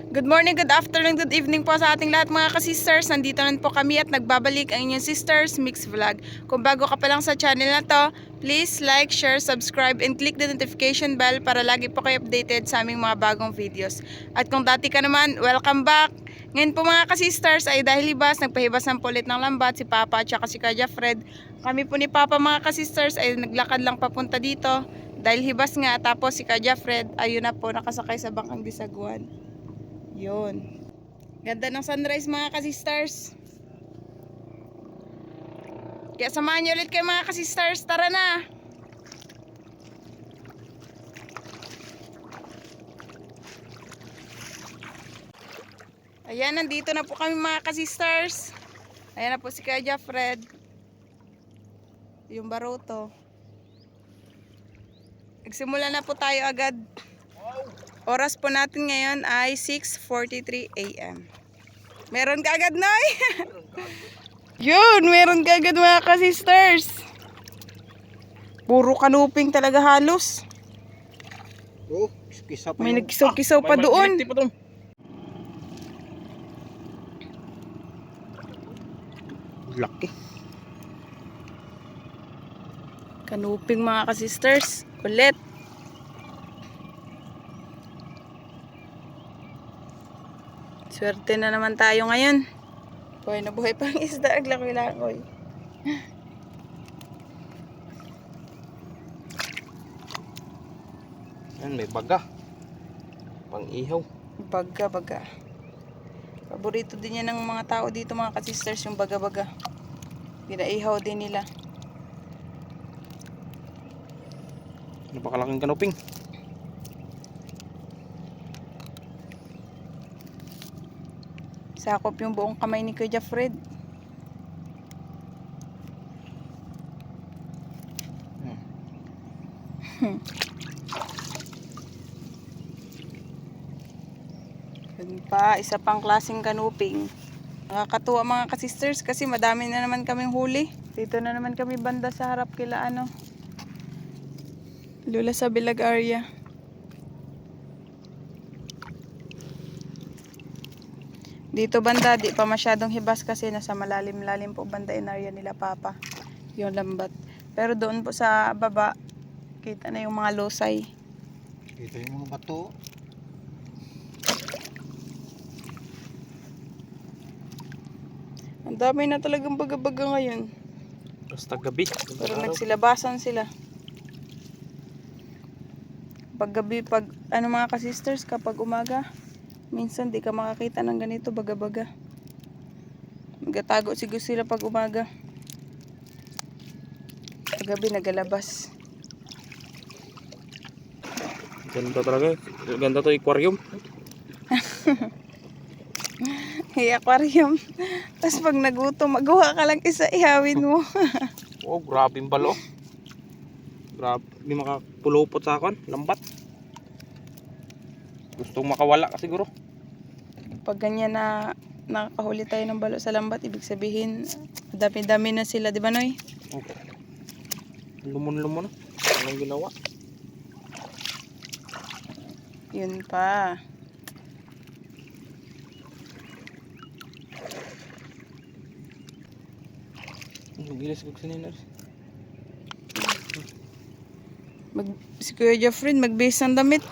Good morning, good afternoon, good evening po sa ating lahat mga ka-sisters. Nandito na po kami at nagbabalik ang inyong Sisters Mix Vlog. Kung bago ka pa lang sa channel na to, please like, share, subscribe, and click the notification bell para lagi po kayo updated sa aming mga bagong videos. At kung dati ka naman, welcome back! Ngayon po mga ka-sisters ay dahil libas, nagpahibas ng pulit ng lambat si Papa at saka si Kuya Fred. Kami po ni Papa mga ka-sisters ay naglakad lang papunta dito. Dahil hibas nga, tapos si Kuya Fred, ayun na po, nakasakay sa bangkang bisaguan. Yun. Ganda ng sunrise mga kasisters. Kaya samahan nyo ulit kayo mga kasisters. Tara na! Ayan, nandito na po kami mga kasisters. Ayan na po si Kuya Fred. Yung baruto. Nagsimula na po tayo agad. Oras po natin ngayon ay 6:43 AM. Meron ka agad, Noy? Yun, meron ka agad mga ka-sisters. Puro kanuping talaga halos. Oh, kisa pa May yung... nagkisaw-kisaw pa doon. Laki. Kanuping mga ka-sisters. Ulit. Swerte na naman tayo ngayon. Buhay na buhay pang isda. Aglakoy-lakoy. Yan, may baga. Pang ihaw. Baga. Paborito din yan ng mga tao dito mga ka-sisters. Yung baga-baga. Pinaihaw din nila. Napakalaking kanuping. Sakop yung buong kamay ni Kuya Fred. Yun pa, isa pang klaseng kanuping. Nakakatuwa mga ka-sisters kasi madami na naman kaming huli. Dito na naman kami banda sa harap kila Lula sa Bilag area. Dito banda, di pa masyadong hibas kasi nasa malalim-lalim po banda in area nila Papa. Yung lambat. Pero doon po sa baba, kita na yung mga losay. Ito yung mga bato. Ang dami na talagang baga-baga ngayon. Basta gabi. Pero nagsilabasan sila. Pag gabi, pag mga ka-sisters, kapag umaga, minsan di ka makakita ng ganito baga-baga. Magatago siguro sila pag umaga. Pag gabi nagalabas. Ganda talaga. Ganda to aquarium. Hey, aquarium. Tapos pag nagutom, magawa ka lang isa, ihawin mo. Oh, grabe yung balo. Grabe. Hindi makapulupot sa akin. Lambat. Gustong makawala ka siguro. Pag ganyan na nakakahuli tayo ng balo sa lambat, ibig sabihin, dami-dami na sila, di ba Noy? Okay. Lumon-lumon. Anong ginawa? Yun pa. Gilis ko kanina. Si Kuya Jeffrey, mag-base ng damit.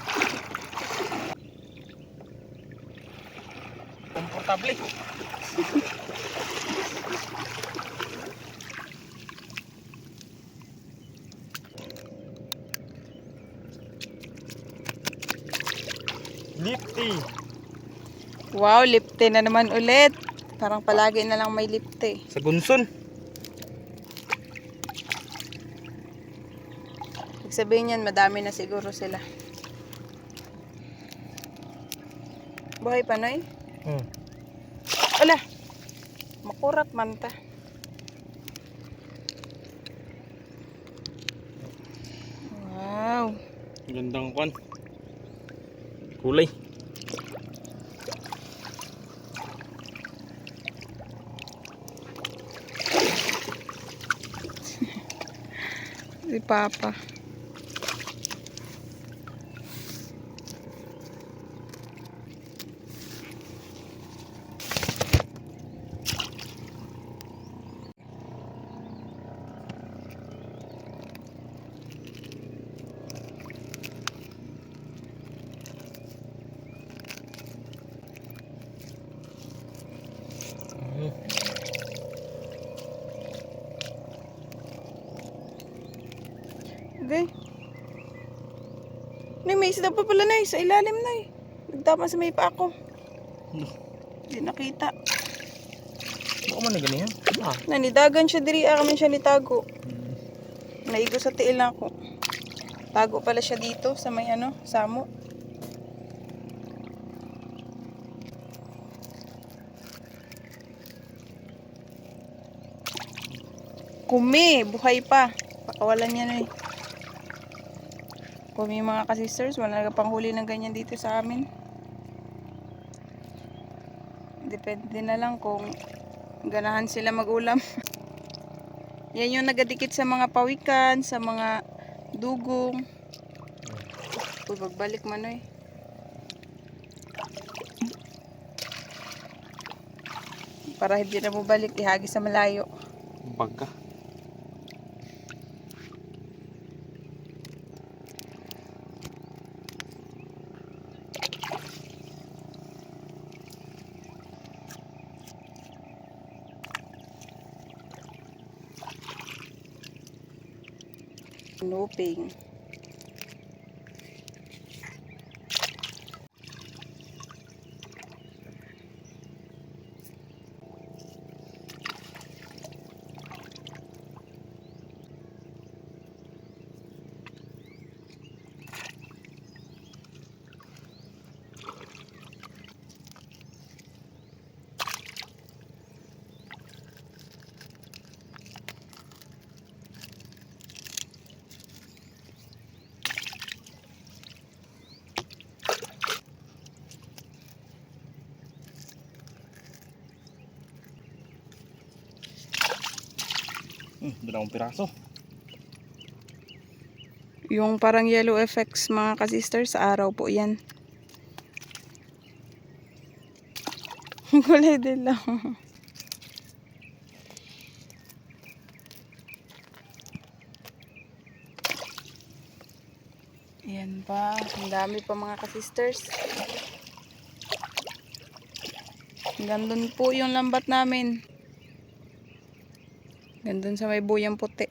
Komportable. Lifty. Wow, lipte na naman ulit. Parang palagi na lang may lipte. Sa gunson. Ibig sabihin yan, madami na siguro sila. Buhay pa, Noy? Ala! Makurat man ta. Wow! Gandang kwan. Kulay. Si Papa. Okay. Nay, may isda pa pala nay, sa ilalim nay. Nagtama sa may pa ako. Hindi nakita. Baka man na ganyan. Nanidagan siya diri, kami siya nitago. Naigo sa tiil na ako. Tago pala siya dito sa may samo. Kumi, buhay pa. Pakawalan niya na eh. Kumi mga ka-sisters, wala na panghuli ng ganyan dito sa amin. Depende na lang kung ganahan sila mag-ulam. Yan yung nagadikit sa mga pawikan, sa mga dugong. Uy, magbalik man eh. Para hindi na mo balik, ihagi sa malayo. Baga. Luping. Dalawang piraso. Yung parang yellow effects mga ka-sisters, sa araw po yan. Kulay din lang. Ayan pa. Ang dami pa mga ka-sisters. Gandun po yung lambat namin. Gandun sa may buyang puti.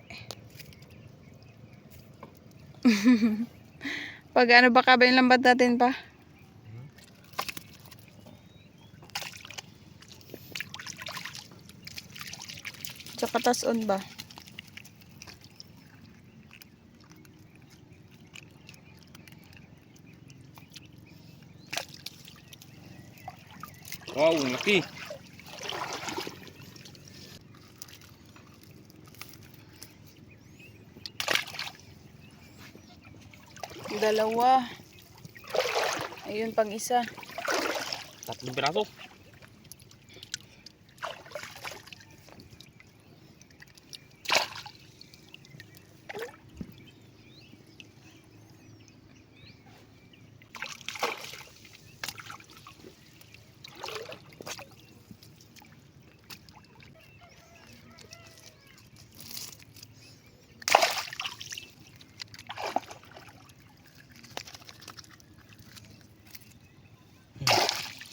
Pag ano ba ka ba yung lambat natin pa? Tsaka tason ba? Wow, ang laki. Dalawa. Ayun pang isa. 3 piraso.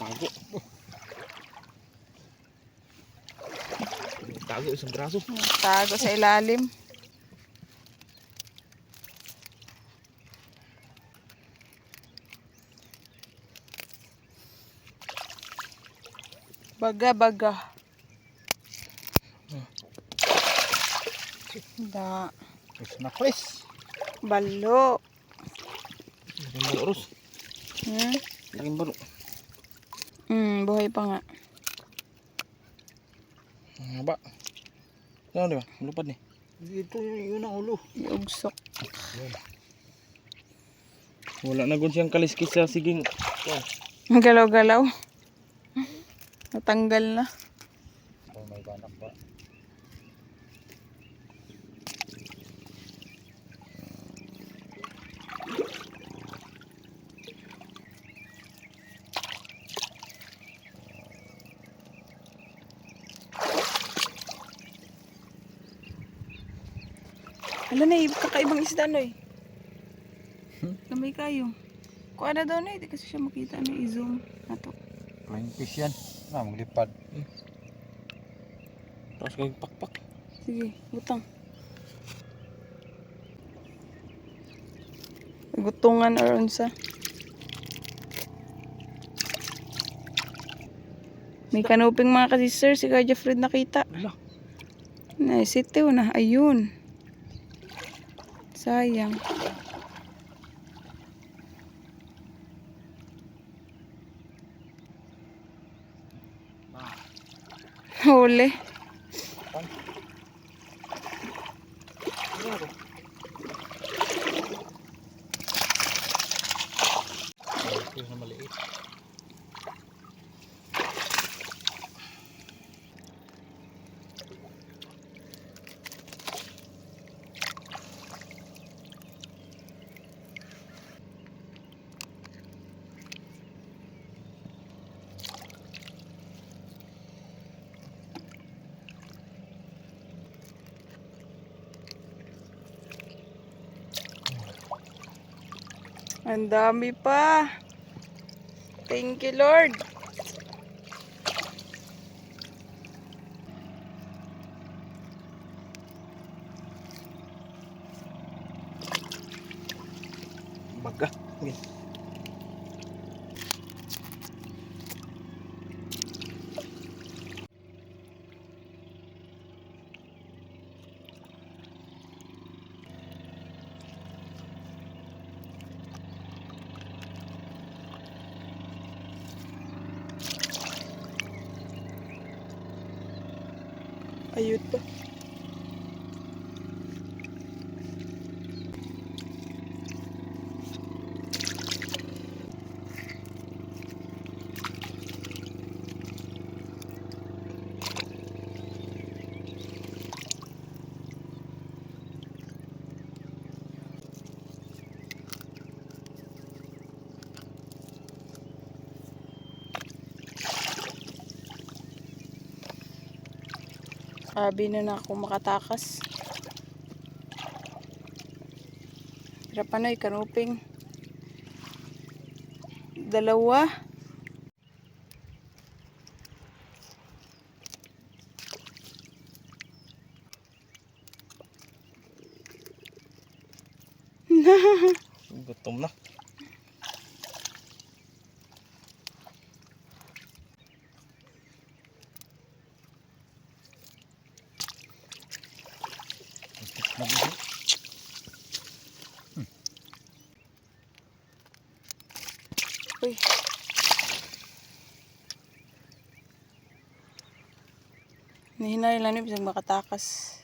Tago. Tago isang braso. Tago sa ilalim. Baga. Da. Is na Chris. Balo. Laking balo ros. Laking balo. Buhay pa nga. Ang haba. Ano diba? Lupad ni. Ito yun ang ulo. Iugsok. Wala na gun siyang kaliskis sa siging. Galaw-galaw. Natanggal na. Oh, may banak pa. Hala na kakaibang isda no eh. Kamay kayo. Kuha na daw na hindi kasi siya makita na i-zoom. Nato. Flying fish yan. Maglipad. Tapos kayong pakpak. Sige, butang. Gutungan or unsa. May kanuping mga ka-sister, si Kuya Jeffred nakita. Wala. Naisitiw na, ayun. Sayang. Huli. Ito na maliit. Ang dami pa. Thank you, Lord. Baga. Okay. Ayun pa. Sabi na ako makatakas. Hirapan na kanuping. Dalawa. Gutom na. Mabigat. Uy. Nihinay lang ni bisag makatakas.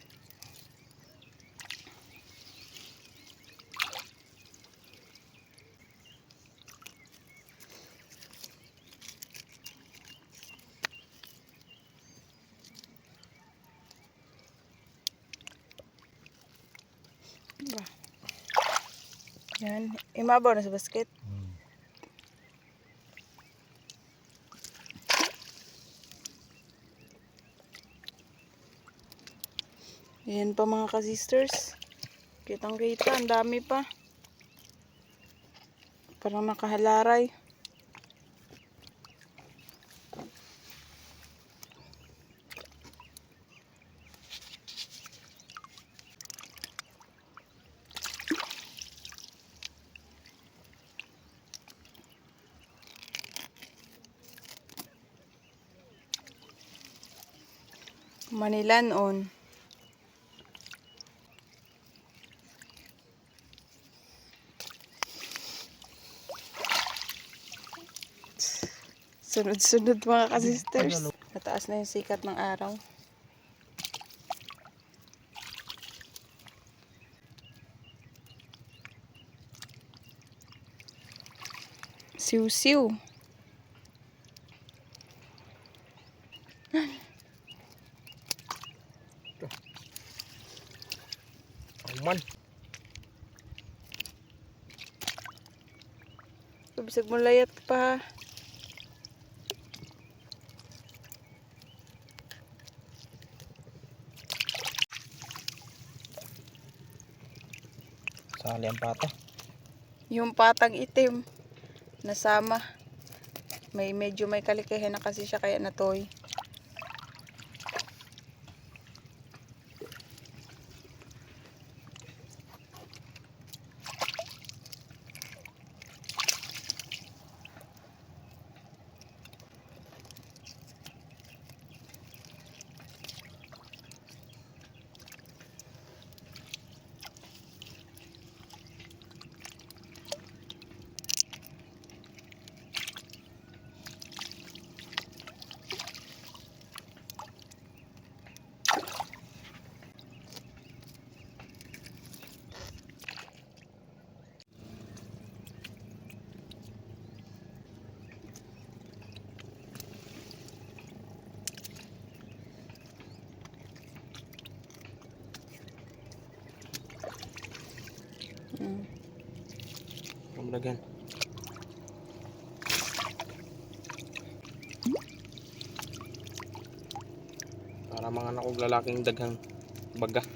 Ba. Yan, imabaw na sa basket. Yan pa mga ka-sisters. Kitang kita, ang dami pa. Parang nakahalaray. Manilanon. Sunod-sunod mga ka-sisters. Mataas na yung sikat ng araw. Siw-siw. Aman. Bisag mo layat pa. Sali ang pata. Yung patang itim. Nasama. Medyo may kalikihan na kasi siya kaya natoy. Pamlagan. Para mga anak kong lalaking daghang baga.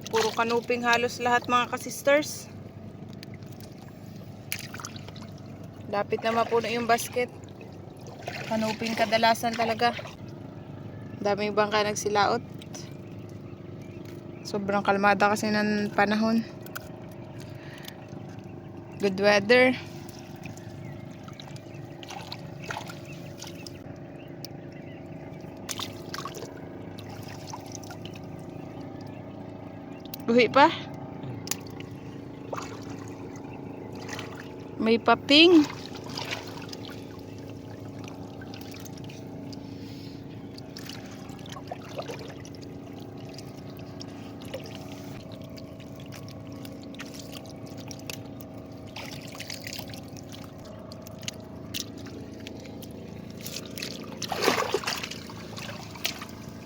Puro kanuping halos lahat mga ka-sisters. Lapit na mapuno yung basket. Kanuping kadalasan talaga. Daming bangka nagsilaot. Sobrang kalmada kasi ng panahon. Good weather. Uwi pa? May paping.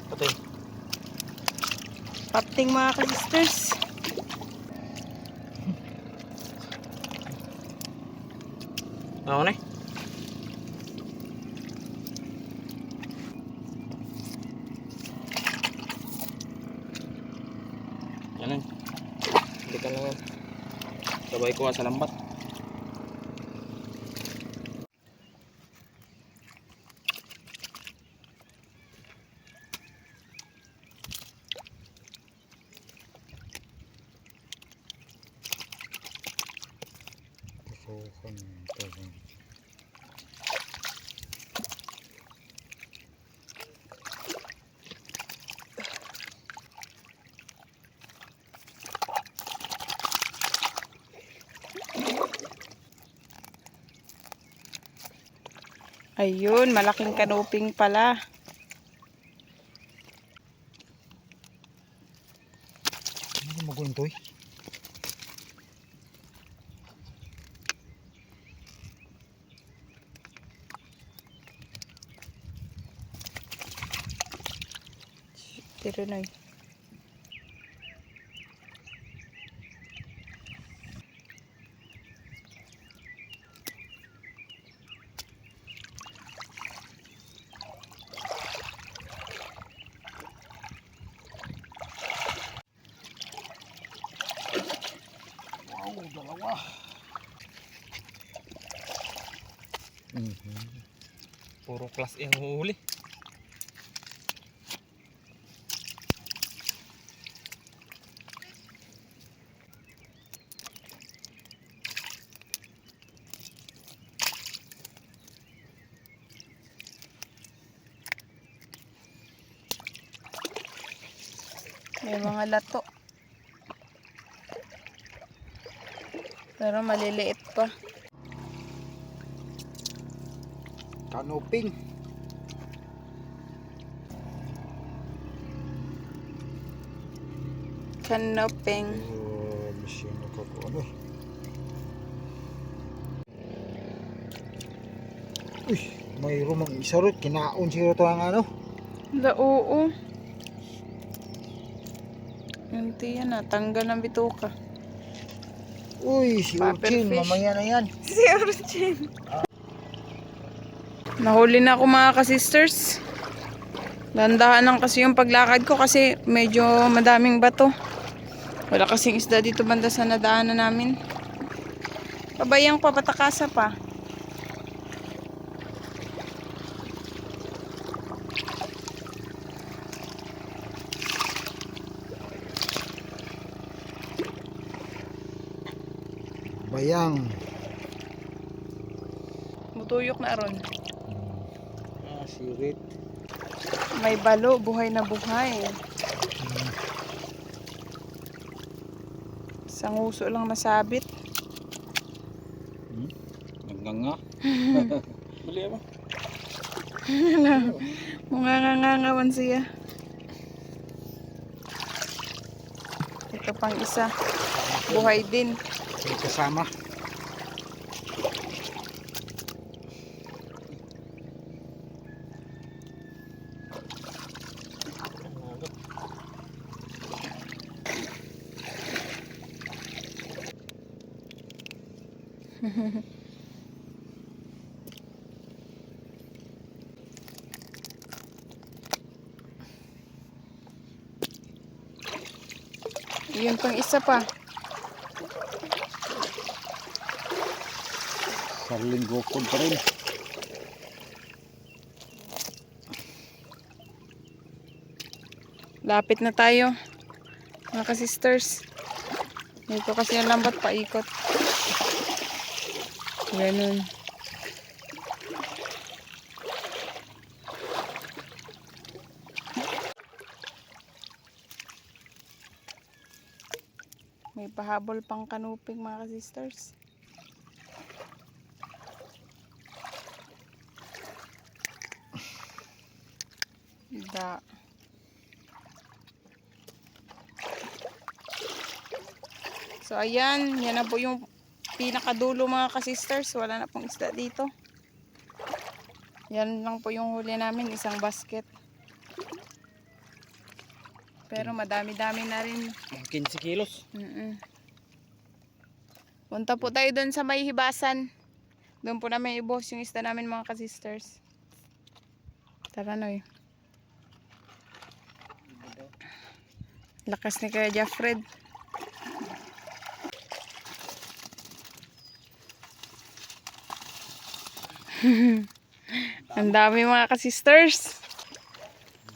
Patay. Papting mga ka-sisters. Ako na. Yan lang. Hindi ka lang yan. Sabay ko sa lambat. Pusukan. Ayun, malaking kanuping pala. Ano mo gawin to? Tiro na. Wow, dalawa. Puro class A ang huli. May mga lato. Pero maliliit pa. Kanuping. Kanuping. Misyon ako ko ano. Uy, mayroon mang isarot. Kinaon siya ito ang ano. Oo. Hindi yan na. Tanggal ng bituka. Uy, si Paper Urchin, fish. mamaya na yan. Si Urchin. Nahuli na ako mga ka-sisters. Landahan lang kasi yung paglakad ko kasi medyo madaming bato. Wala kasing isda dito banda sa nadaanan namin. Pabayang pa, patakasa pa. Bayang. Mutuyok na aron. Sirit. May balo, buhay na buhay. Isang uso lang nasabit. Nagnganga. Bali ba? Mungangangawan siya. Ito pang isa. Buhay din. May kasama. Yun pang isa pa. Sarling gukod pa rin. Lapit na tayo. Mga ka-sisters. Dito kasi yung lambat paikot. Ganun. May pahabol pang kanuping mga ka-sisters. Da. So ayan, yan na po yung pinakadulo mga ka-sisters. Wala na pong isda dito. Yan lang po yung huli namin, isang basket. Pero madami-dami na rin. 15 kilos. Punta po tayo doon sa may hibasan. Doon po namin ibos yung isda namin mga ka-sisters. Tara Noy. Lakas ni Kuya Jeffred. Ang dami mga ka-sisters.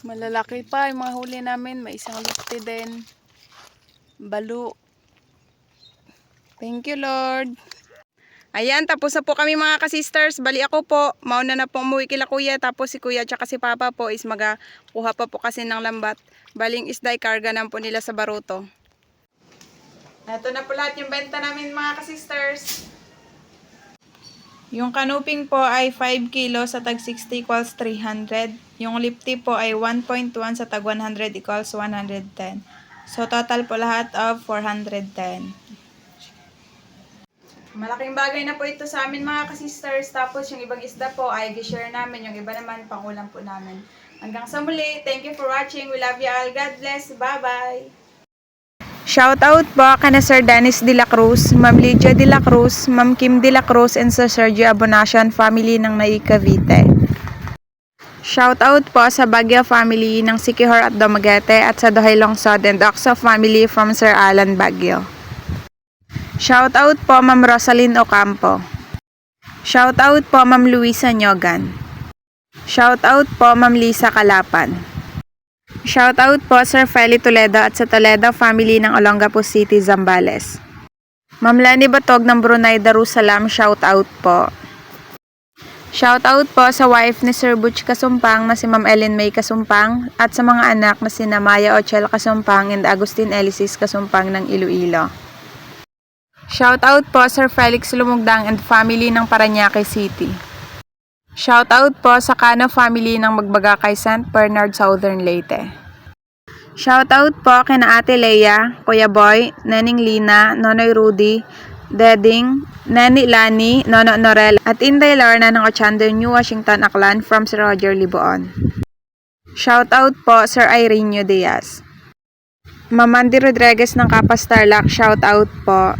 Malalaki pa yung mga huli namin. May isang lukti din. Balo. Thank you Lord. Ayan, tapos na po kami mga ka-sisters. Bali ako po, mauna na po umuwi kila kuya. Tapos si kuya at si papa po is magakuha pa po kasi ng lambat. Baling isda, karga na po nila sa baruto. Ito na po lahat yung benta namin mga ka-sisters. Yung kanuping po ay 5 kilo sa tag 60 equals 300. Yung lipti po ay 1.1 sa tag 100 equals 110. So total po lahat of 410. Malaking bagay na po ito sa amin mga ka-sisters. Tapos yung ibang isda po ay i-share namin. Yung iba naman pangulam po namin. Hanggang sa muli. Thank you for watching. We love you all. God bless. Bye-bye. Shout out po kana Sir Dennis de la Cruz, Ma'am Lydia de la Cruz, Ma'am Kim de la Cruz, and Sir Sergio Abonacion family ng Nai Cavite. Shout out po sa Baguio family ng Siquijor at Dumaguete at sa Dohay Lungsod and Oxo family from Sir Alan Baguio. Shout out po Ma'am Rosalyn Ocampo. Shout out po Ma'am Luisa Nyogan. Shout out po Ma'am Lisa Kalapan. Shout out po Sir Feli Toledo at sa Toledo family ng Olongapo City, Zambales. Ma'am Lani Batog ng Brunei Darussalam, shout out po. Shout out po sa wife ni Sir Butch Kasumpang na si Ma'am Ellen May Kasumpang at sa mga anak na sina Maya Ochel Kasumpang and Agustin Elisis Kasumpang ng Iloilo. Shout out po Sir Felix Lumugdang and family ng Parañaque City. Shout out po sa Cano family ng Magbagakay St. Bernard, Southern Leyte. Shout out po kina Ate Leia, Kuya Boy, Nening Lina, Nonoy Rudy, Deding, Nani Lani, Nono Norel, at Inday Lorna ng Ochando, New Washington, Aklan from Sir Roger Liboon. Shout out po Sir Irene Diaz. Mamandi Rodriguez ng Kapas Tarlac, shout out po.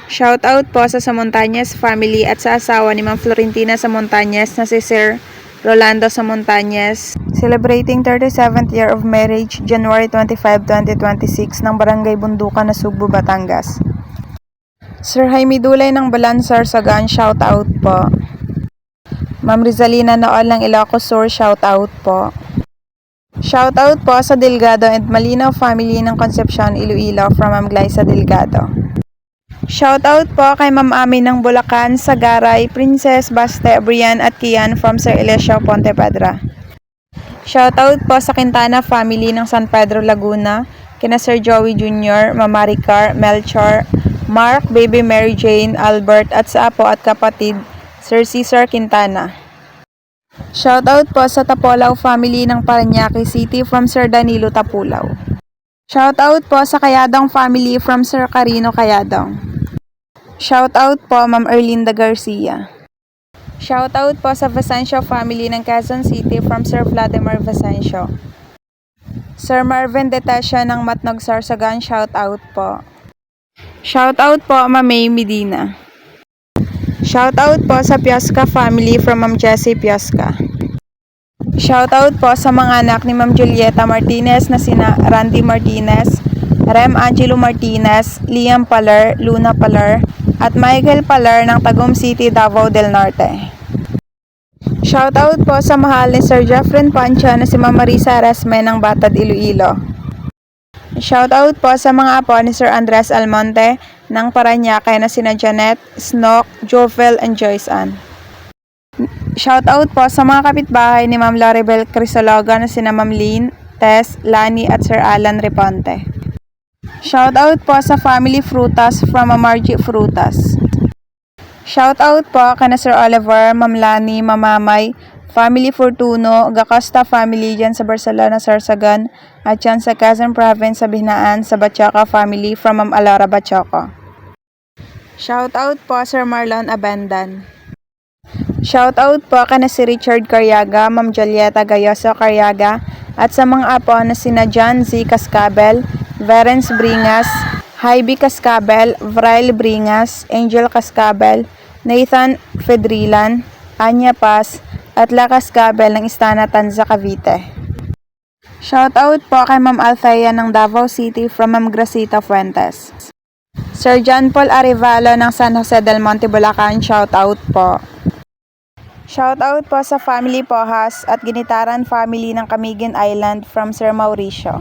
Shout out po sa Samontañez family at sa asawa ni Ma'am Florentina Samontañez na si Sir Rolando Samontañez, celebrating 37th year of marriage, January 25, 2026 ng Barangay Bundukan, Nasugbu, Batangas. Sir Jaime Dulay ng Balanzar Sagan, shout out po. Ma'am Rizalina Nool ng Ilocos Sur, shout out po. Shout out po sa Delgado and Malinaw family ng Concepcion, Iloilo from Ma'am Glyza Delgado. Shout out po kay Ma'am Ami ng Bulacan, Sagaray, Princess, Baste, Brian at Kian from Sir Elesio Pontepedra. Shout out po sa Quintana family ng San Pedro, Laguna, kina Sir Joey Jr., Mama Ricar, Melchor, Mark, Baby Mary Jane, Albert at sa apo at kapatid, Sir Cesar Quintana. Shout out po sa Tapolaw family ng Parañaque City from Sir Danilo Tapulaw. Shout out po sa Kayadong family from Sir Carino Kayadong. Shout out po Ma'am Erlinda Garcia. Shout out po sa Vicencio family ng Quezon City from Sir Vladimir Vicencio. Sir Marvin Detesha ng Matnog Sarsagan, shout out po. Shout out po Ma'am May Medina. Shout out po sa Piasca family from Ma'am Jessie Piasca. Shout out po sa mga anak ni Ma'am Julieta Martinez na sina Randy Martinez, Rem Angelo Martinez, Liam Paler, Luna Paler, at Michael Paler ng Tagum City, Davao del Norte. Shout out po sa mahal ni Sir Jeffrey Pancha na si Ma'am Marisa Resme ng Batad, Iloilo. Shout out po sa mga apo ni Sir Andres Almonte ng Parañaque na sina Janet, Snook, Jovel, and Joyce Ann. Shout out po sa mga kapitbahay ni Ma'am Loribel Crisologa na sina Ma'am Lynn, Tess, Lani at Sir Alan Reponte. Shout out po sa Family Frutas from Ma'am Margie Frutas. Shout out po kana Sir Oliver, Ma'am Lani, Ma'am Mamay, Family Fortuno, Gacosta family dyan sa Barcelona, Sarsagan, at dyan sa Quezon Province sa Binaan sa Bachoco family from Ma'am Alara Bachoco. Shout out po Sir Marlon Abendan. Shout out po kana si Richard Caryaga, Ma'am Julieta Gayoso Caryaga, at sa mga apo na sina John Z. Cascabel, Verence Bringas, Hybe Cascabel, Vrail Bringas, Angel Cascabel, Nathan Fedrilan, Anya Paz, at La Cascabel ng Istana Tanza, Cavite. Shout out po kay Ma'am Althea ng Davao City from Ma'am Gracita Fuentes. Sir John Paul Arevalo ng San Jose del Monte, Bulacan, shout out po. Shout out po sa Family Pohas at Ginitaran family ng Camiguin Island from Sir Mauricio.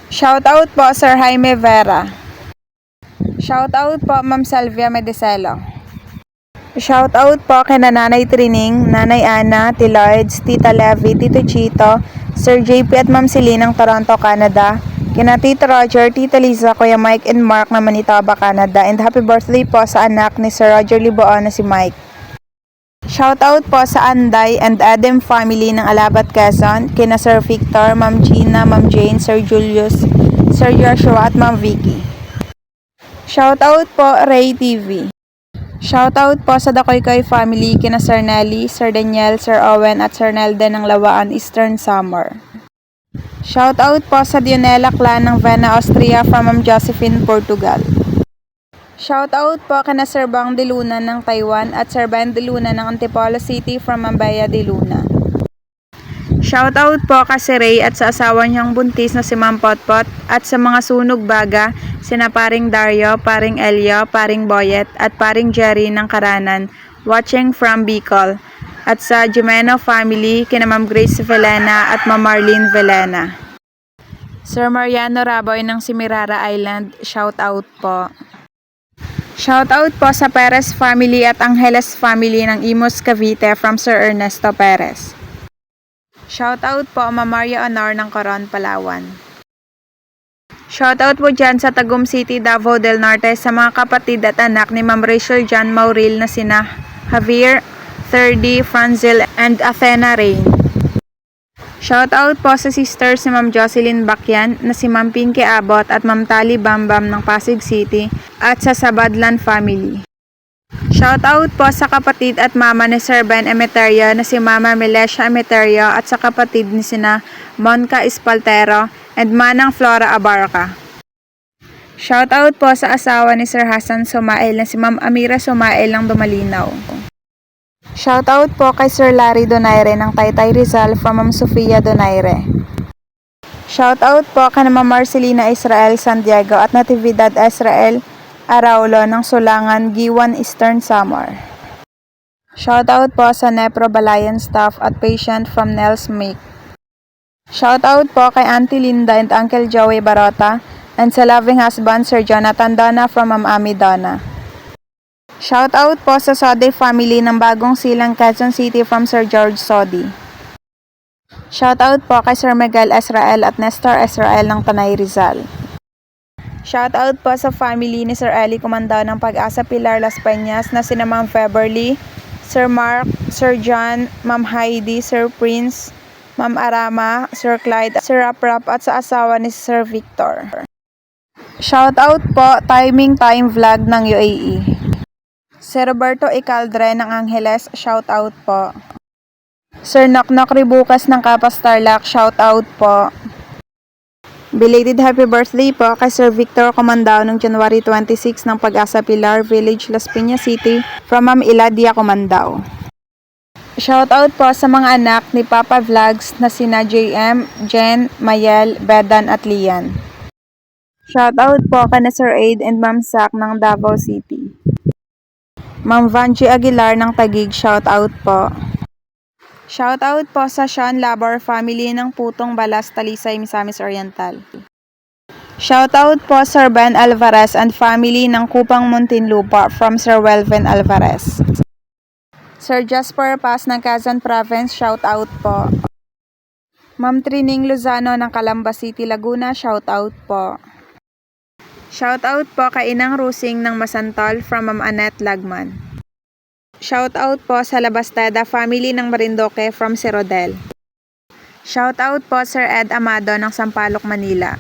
Shout out po Sir Jaime Vera. Shout out po Ma'am Salvia Medicelo. Shout out po kay Nanay Trining, Nanay Ana, Tiloids, Tita Levi, Tito Chito, Sir JP at Ma'am Celine ng Toronto, Canada, kina Tito Roger, Tita Liza, Kuya Mike and Mark na Manitoba, Canada, and happy birthday po sa anak ni Sir Roger Liboon na si Mike. Shout out po sa Anday and Adam family ng Alabat, Quezon, kina Sir Victor, Ma'am Gina, Ma'am Jane, Sir Julius, Sir Joshua at Ma'am Vicky. Shout out po Ray TV. Shout out po sa Dakoykoy family kina Sir Nelly, Sir Daniel, Sir Owen at Sir Nelden ng Lawaan, Eastern Samar. Shout out po sa Dionela clan ng Vena, Austria from Ma'am Josephine, Portugal. Shout out po kina Sir Bang de Luna ng Taiwan at Sir Ben de Luna ng Antipolo City from Mambaya de Luna. Shout out po kay si Ray at sa asawa niyang buntis na si Ma'am Potpot at sa mga sunog baga sina paring Dario, paring Elio, paring Boyet at paring Jerry ng Karanan watching from Bicol, at sa Jimeno family kina Ma'am Grace Velena at Ma'am Marlene Velena. Sir Mariano Raboy ng Simirara Island, shout out po. Shout out po sa Perez family at Angeles family ng Imus, Cavite from Sir Ernesto Perez. Shout out po Ma'am Maria Honor ng Coron, Palawan. Shout out po dyan sa Tagum City, Davao del Norte sa mga kapatid at anak ni Ma'am Rachel John Mauril na sina Javier, Thirdy, Franzil, and Athena Rain. Shout out po sa sisters ni Ma'am Jocelyn Bakyan na si Ma'am Pinky Abot at Ma'am Tali Bambam ng Pasig City at sa Sabadlan family. Shout out po sa kapatid at mama ni Sir Ben Emeterio na si Mama Melesha Emeterio at sa kapatid ni sina Monka Espaltero and Manang Flora Abarca. Shout out po sa asawa ni Sir Hassan Sumail na si Ma'am Amira Sumail ng Dumalinaw. Shout out po kay Sir Larry Donaire ng Taytay Rizal from Ma'am Sofia Donaire. Shout out po kay Ma'am Marcelina Israel Santiago at Natividad Israel Araulo ng Sulangan, Giwan, Eastern Samar. Shoutout po sa Nepro Balayan staff at patient from Nels Make. Shoutout po kay Auntie Linda and Uncle Joey Barota and sa loving husband Sir Jonathan Donna from Ma'am Ami Donna. Shoutout po sa Sodi family ng Bagong Silang, Quezon City from Sir George Sodi. Shoutout po kay Sir Miguel Israel at Nestor Israel ng Tanay Rizal. Shoutout po sa family ni Sir Eli Comandao ng Pag-asa Pilar Las Peñas na sina Ma'am Beverly, Sir Mark, Sir John, Ma'am Heidi, Sir Prince, Ma'am Arama, Sir Clyde, Sir Raprap at sa asawa ni Sir Victor. Shoutout po Timing Time Vlog ng UAE. Sir Roberto Icaldre ng Angeles, shoutout po. Sir Noknok Ribukas ng Kapas Tarlac, shoutout po. Belated happy birthday po kay Sir Victor Comandao noong January 26 ng Pag-asa Pilar Village, Las Piñas City from Ma'am Iladia Comandao. Shoutout po sa mga anak ni Papa Vlogs na sina JM, Jen, Mayel, Bedan at Lian. Shoutout po kay na Sir Aid and Ma'am Sak ng Davao City. Ma'am Vanji Aguilar ng Taguig, shoutout po. Shoutout po sa Sean Labor family ng Putong Balas, Talisay, Misamis Oriental. Shoutout po Sir Ben Alvarez and family ng Kupang Muntinlupa from Sir Welvin Alvarez. Sir Jasper Paz ng Quezon Province, shoutout po. Ma'am Trining Lozano ng Calamba City, Laguna, shoutout po. Shoutout po kay Inang Rusing ng Masantol from Ma'am Annette Lagman. Shoutout po sa Labasteda family ng Marindoque from Sir Rodel. Shoutout po Sir Ed Amado ng Sampaloc, Manila.